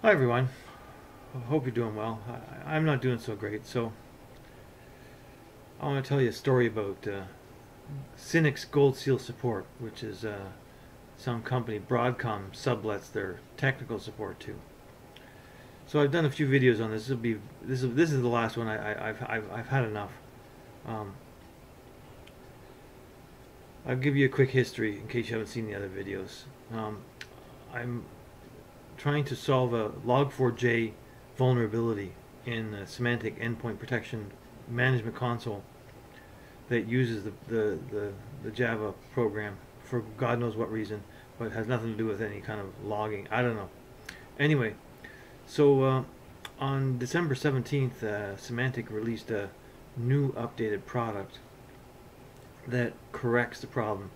Hi everyone, I hope you're doing well. I'm not doing so great, so I want to tell you a story about Synnex Gold Seal Support, which is some company, Broadcom, sublets their technical support to. So I've done a few videos on this. This is the last one. I've had enough. I'll give you a quick history in case you haven't seen the other videos. I'm trying to solve a log4j vulnerability in the semantic endpoint protection management console that uses the Java program for God knows what reason, but has nothing to do with any kind of logging. I don't know. Anyway, so on December 17th, Symantec released a new updated product that corrects the problem,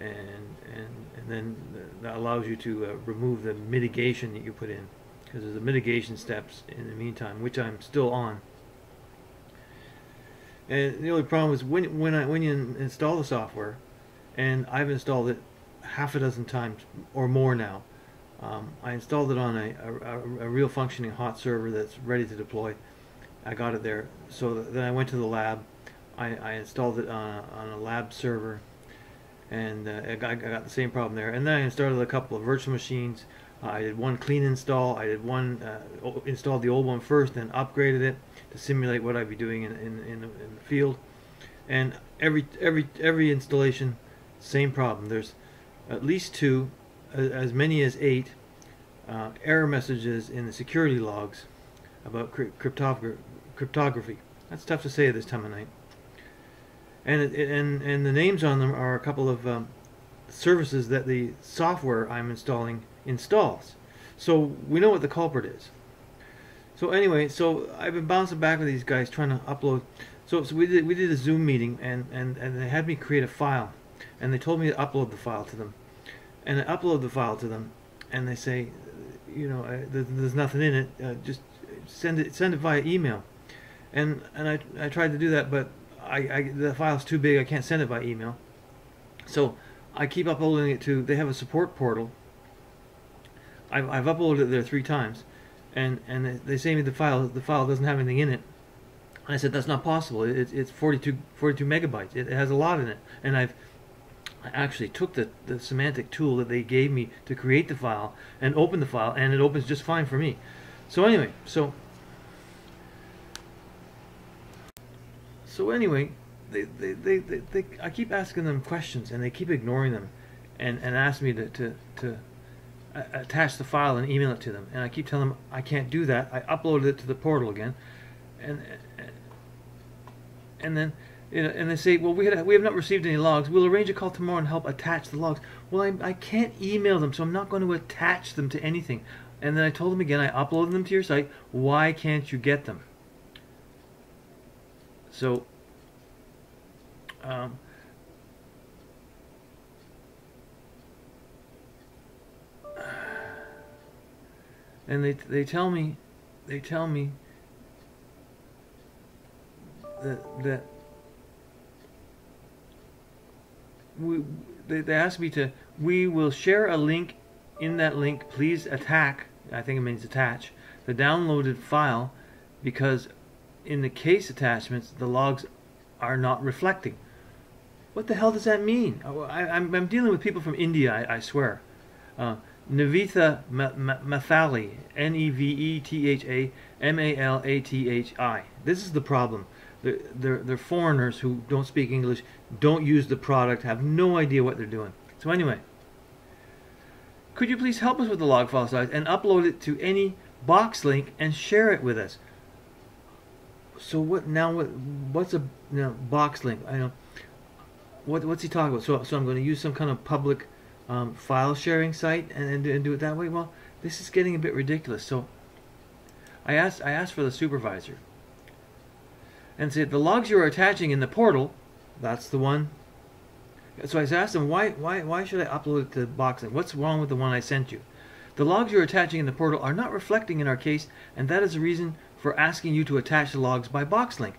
and then that allows you to remove the mitigation that you put in, because there's the mitigation steps in the meantime, which I'm still on. And the only problem is when you install the software, and I've installed it half a dozen times or more now. I installed it on a real functioning hot server that's ready to deploy. I got it there, so then I went to the lab. I installed it on a lab server, and I got the same problem there. And then I installed a couple of virtual machines. I did one clean install. I did one installed the old one first, then upgraded it to simulate what I'd be doing in the field. And every installation, same problem. There's at least 2, as many as 8 error messages in the security logs about cryptography. That's tough to say at this time of night. And the names on them are a couple of services that the software I'm installing installs. So we know what the culprit is. So anyway, so I've been bouncing back with these guys trying to upload. So we did a Zoom meeting, and they had me create a file, and they told me to upload the file to them. And I upload the file to them, and they say, you know, there's nothing in it. Just send it via email. And I tried to do that, but the file's too big. I can't send it by email. So I keep uploading it to. They have a support portal. I've uploaded it there 3 times, and they say to me the file doesn't have anything in it. And I said that's not possible. It's 42 megabytes. It has a lot in it. And I actually took the Symantec tool that they gave me to create the file and opened the file, and it opens just fine for me. So anyway, so anyway, I keep asking them questions, and they keep ignoring them, and ask me to attach the file and email it to them. And I keep telling them I can't do that. I uploaded it to the portal again, and then and they say, well, we have not received any logs. We'll arrange a call tomorrow and help attach the logs. Well, I can't email them, so I'm not going to attach them to anything. And then I told them again, I uploaded them to your site. Why can't you get them? So and they tell me that they ask me to, we will share a link. In that link, please attach, I think it means attach, the downloaded file, because in the case attachments the logs are not reflecting. What the hell does that mean? I'm dealing with people from India, I swear. Nevitha Mathali, Nevetha Malathi. This is the problem. They're foreigners who don't speak English, don't use the product, have no idea what they're doing. So anyway, could you please help us with the log file size and upload it to any box link and share it with us? So what now? What's a box link? I know. What's he talking about? So I'm going to use some kind of public file sharing site and do it that way? Well, this is getting a bit ridiculous. So I asked for the supervisor and said, the logs you are attaching in the portal, that's the one. So I asked him, why should I upload it to box link? What's wrong with the one I sent you? The logs you're attaching in the portal are not reflecting in our case, and that is the reason for asking you to attach the logs by box link.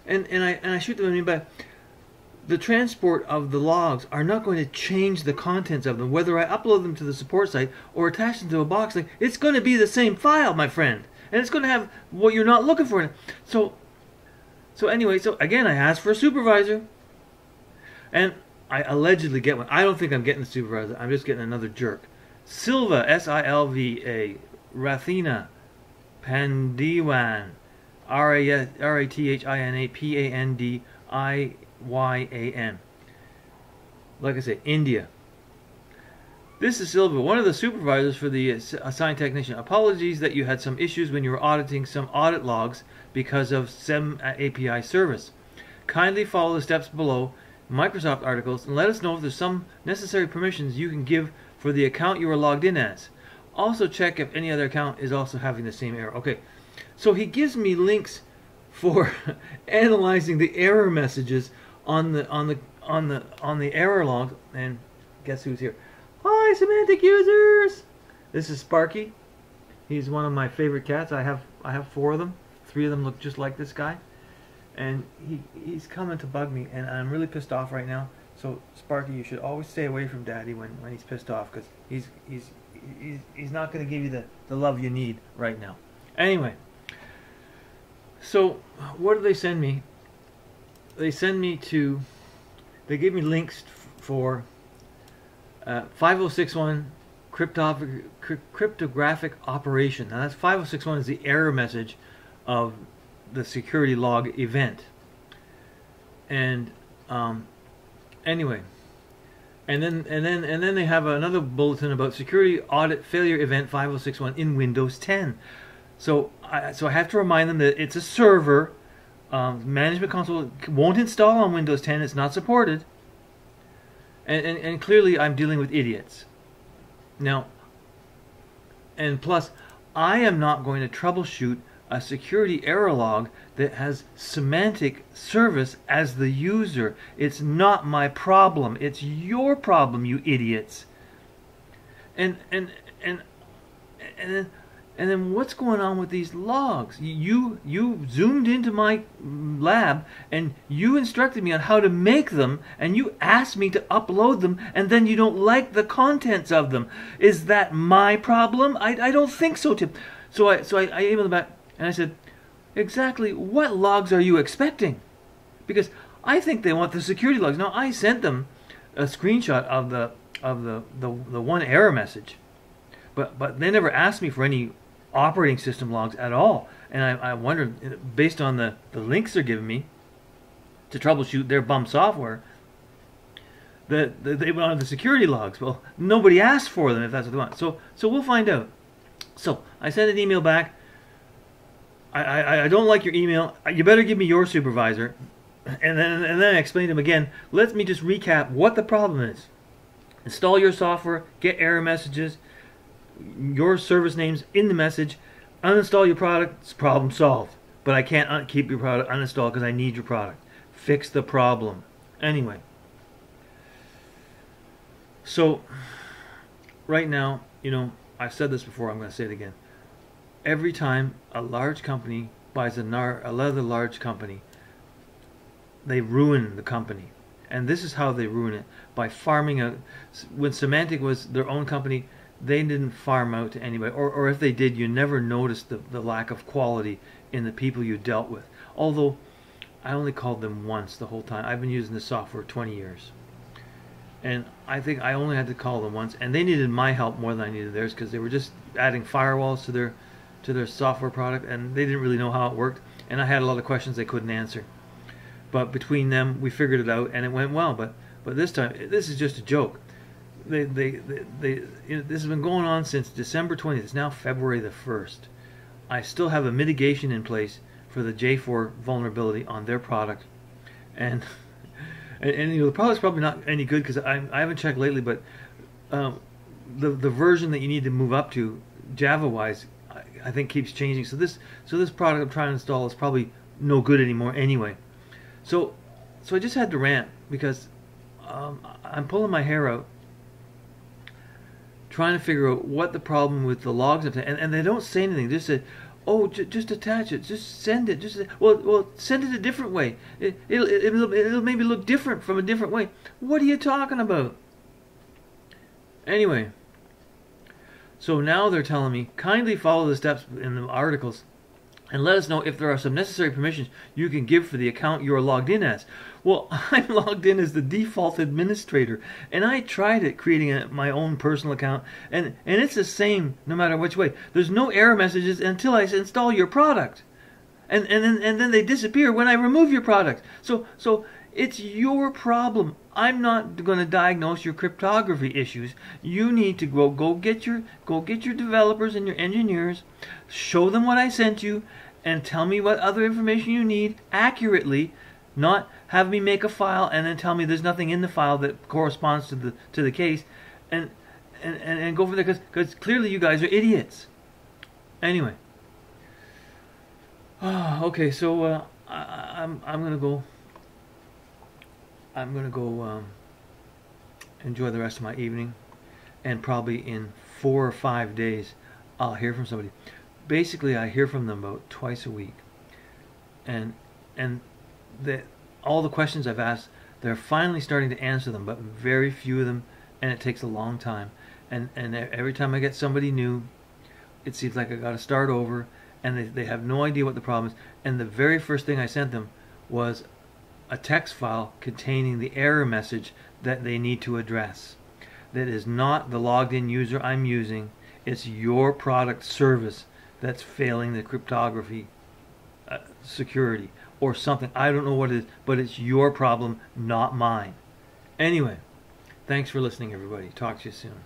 And I shoot them in, but the transport of the logs are not going to change the contents of them, whether I upload them to the support site or attach them to a box. Like, it's going to be the same file, my friend, and it's going to have what you're not looking for. So anyway, so again, I asked for a supervisor, and I allegedly get one. I don't think I'm getting the supervisor. I'm just getting another jerk. Silva, S-I-L-V-A, Rathina, Pandiwan, R-A-T-H-I-N-A, P-A-N-D-I-Y-A-N. Like I said, India. This is Silva, one of the supervisors for the assigned technician. Apologies that you had some issues when you were auditing some audit logs because of SEM API service. Kindly follow the steps below Microsoft articles and let us know if there's some necessary permissions you can give for the account you are logged in as. Also check if any other account is also having the same error. Okay, so he gives me links for analyzing the error messages on the error log, and guess who's here? Hi, semantic users. This is Sparky. He's one of my favorite cats. I have 4 of them. 3 of them look just like this guy, and he's coming to bug me, and I'm really pissed off right now. So Sparky, you should always stay away from Daddy when he's pissed off, because he's not going to give you the love you need right now. Anyway, so what do they send me? They send me to, they give me links for 5061 cryptographic operation. Now that's 5061 is the error message of the security log event. And anyway, and then they have another bulletin about security audit failure event 5061 in Windows 10. So I have to remind them that it's a server. Management console won't install on Windows 10. It's not supported. And clearly I'm dealing with idiots. Now, and plus, I am not going to troubleshoot a security error log that has semantic service as the user. It's not my problem. It's your problem, you idiots. And then what's going on with these logs? You zoomed into my lab and you instructed me on how to make them, and you asked me to upload them, and then you don't like the contents of them. Is that my problem? I don't think so, Tim. So I emailed them back and I said, exactly what logs are you expecting? Because I think they want the security logs. Now I sent them a screenshot of the one error message, but they never asked me for any operating system logs at all. And I wondered, based on the links they're giving me to troubleshoot their bum software, that they wanted the security logs. Well, nobody asked for them if that's what they want. So we'll find out. So I sent an email back. I don't like your email. You better give me your supervisor. And then I explained to him again. Let me just recap what the problem is. Install your software, get error messages, your service names in the message, uninstall your product, it's problem solved. But I can't keep your product uninstalled because I need your product. Fix the problem. Anyway, so right now, you know, I've said this before, I'm going to say it again. Every time a large company buys another large company, they ruin the company. And this is how they ruin it, by farming out. When Symantec was their own company, they didn't farm out to anybody, or if they did, you never noticed the lack of quality in the people you dealt with. Although I only called them once the whole time. I've been using this software 20 years, and I think I only had to call them once, and they needed my help more than I needed theirs, because they were just adding firewalls to their software product, and they didn't really know how it worked, and I had a lot of questions they couldn't answer. But between them, we figured it out, and it went well. But this time, this is just a joke. You know, this has been going on since December 20th. It's now February the 1st. I still have a mitigation in place for the J4 vulnerability on their product, and you know, the product's probably not any good, because I haven't checked lately, but the version that you need to move up to Java-wise, I think keeps changing. So this product I'm trying to install is probably no good anymore anyway. So I just had to rant, because I'm pulling my hair out trying to figure out what the problem with the logs are. And they don't say anything. They just said, Oh, just attach it. Just send it. Well, send it a different way. It'll maybe look different from a different way. What are you talking about? Anyway, so now they're telling me, kindly follow the steps in the articles and let us know if there are some necessary permissions you can give for the account you are logged in as. Well, I'm logged in as the default administrator, and I tried it creating my own personal account, and it's the same no matter which way. There's no error messages until I install your product, and then they disappear when I remove your product. So it's your problem. I'm not going to diagnose your cryptography issues. You need to go get your developers and your engineers, show them what I sent you, and tell me what other information you need accurately. Not have me make a file and then tell me there's nothing in the file that corresponds to the case, and go from there, because clearly you guys are idiots. Anyway, okay, so I'm gonna go. I'm gonna go enjoy the rest of my evening, and probably in 4 or 5 days I'll hear from somebody. Basically, I hear from them about twice a week, and all the questions I've asked, they're finally starting to answer them, but very few of them, and it takes a long time. And every time I get somebody new, it seems like I got to start over, and they have no idea what the problem is. And the very first thing I sent them was a text file containing the error message that they need to address. That is not the logged in user I'm using. It's your product service that's failing the cryptography security or something. I don't know what it is, but it's your problem, not mine. Anyway, thanks for listening, everybody. Talk to you soon.